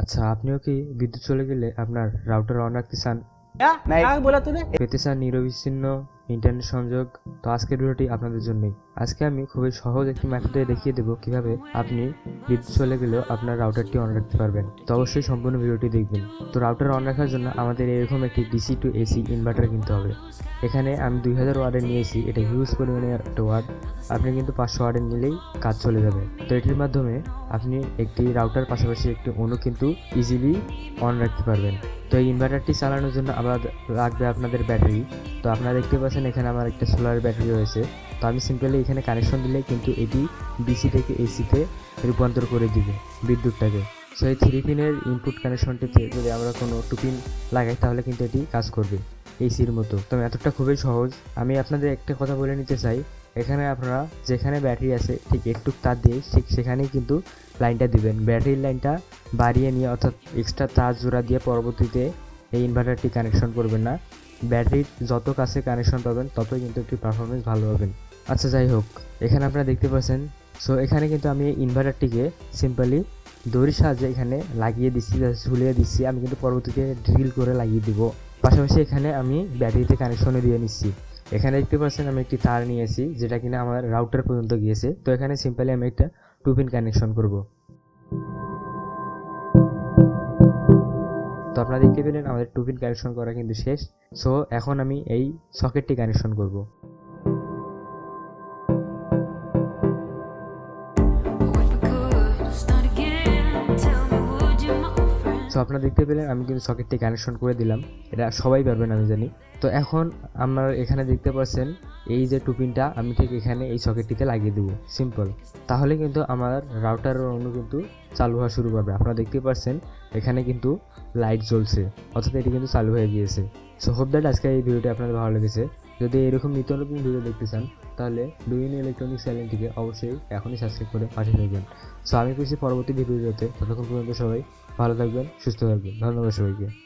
আচ্ছা, আপনিও কি বিদ্যুৎ চলে গেলে আপনার রাউটার অন রাখতে চান? পেতে চান নিরবিচ্ছিন্ন ইন্টারনেট সংযোগ? তো আজকের ভিডিওটি আপনাদের জন্যই। আজকে আমি খুবই সহজ একটি মেথডে দেখিয়ে দেবো কিভাবে আপনি বিদ্যুৎ চলে গেলেও আপনার রাউটারটি অন রাখতে পারবেন। তো অবশ্যই সম্পূর্ণ ভিডিওটি দেখবেন। তো রাউটার অন রাখার জন্য আমাদের এরকম একটি ডিসি টু এসি ইনভার্টার কিনতে হবে। এখানে আমি 2000 ওয়ার্ডের নিয়েছি, এটা হিউজ পরিমাণে একটা ওয়ার্ড। আপনি কিন্তু 500 ওয়ার্ডের নিলেই কাজ চলে যাবে। তো এটির মাধ্যমে আপনি একটি রাউটার পাশাপাশি একটি অণু কিন্তু ইজিলি অন রাখতে পারবেন। তো এই ইনভার্টারটি চালানোর জন্য আবার লাগবে আপনাদের ব্যাটারি। তো আপনারা দেখতে পাচ্ছেন এখানে আমার একটা সোলার ব্যাটারি রয়েছে। তো আমি সিম্পলি এখানে কানেকশন দিলে কিন্তু এটি ডিসি থেকে এসিতে রূপান্তর করে দিবে বিদ্যুৎটাকে। সো এই 3 পিনের ইনপুট কানেকশনটিতে যদি আমরা কোনো 2 পিন লাগাই তাহলে কিন্তু এটি কাজ করবে এসির মতো। তো এতটা খুবই সহজ। আমি আপনাদের একটা কথা বলে নিতে চাই, এখানে আপনারা যেখানে ব্যাটারি আছে ঠিক একটু তার দিয়ে ঠিক সেখানেই কিন্তু লাইনটা দিবেন। ব্যাটারির লাইনটা বাড়িয়ে নিয়ে অর্থাৎ এক্সট্রা তার জোড়া দিয়ে পরবর্তীতে এই ইনভার্টারটি কানেকশন করবেন না। ব্যাটারির যত কাছে কানেকশন পাবেন ততই কিন্তু একটি পারফরমেন্স ভালো পাবেন। আচ্ছা, যাই হোক, এখানে আপনারা দেখতে পাচ্ছেন। সো এখানে কিন্তু আমি ইনভার্টারটিকে সিম্পলি দড়ির সাহায্যে এখানে লাগিয়ে দিচ্ছি, ঝুলিয়ে দিচ্ছি। আমি কিন্তু পরবর্তীতে ড্রিল করে লাগিয়ে দিব। পাশাপাশি এখানে আমি ব্যাটারিতে কানেকশনে দিয়ে নিচ্ছি। এখানে দেখতে পাচ্ছেন আমি একটি তার নিয়েছি যেটা কিনা আমার রাউটার পর্যন্ত গিয়েছে। তো এখানে সিম্পলি আমি একটা 2 পিন কানেকশন করব। তো আপনারা দেখতে পেলেন আমাদের 2 পিন কানেকশন করা কিন্তু শেষ। সো এখন আমি এই সকেটটি কানেকশন করব। সো আপনারা দেখতে পেলেন আমি কিন্তু সকেটটি কানেকশন করে দিলাম। এটা সবাই পারবেন আমি জানি। তো এখন আমরা এখানে দেখতে পাচ্ছেন এই যে 2 পিনটা আমি ঠিক এখানে এই সকেটটিতে লাগিয়ে দেবো, সিম্পল। তাহলে কিন্তু আমার রাউটারের অণু কিন্তু চালু হওয়া শুরু করবে। আপনারা দেখতে পাচ্ছেন এখানে কিন্তু লাইট জ্বলছে, অর্থাৎ এটি কিন্তু চালু হয়ে গিয়েছে। সো হোপ দ্যাট আজকে এই ভিডিওটি আপনাদের ভালো লেগেছে। যদি এরকম নিত্য নতুন ভিডিও দেখতে চান তাহলে ডুইন ইলেকট্রনিক্স চ্যানেলটিকে অবশ্যই এখনই সাবস্ক্রাইব করে পাশে থাকবেন। সো আমি পেয়েছি পরবর্তী ভিডিওতে। ততক্ষণ পর্যন্ত সবাই ভালো থাকবেন, সুস্থ থাকবেন। ধন্যবাদ সবাইকে।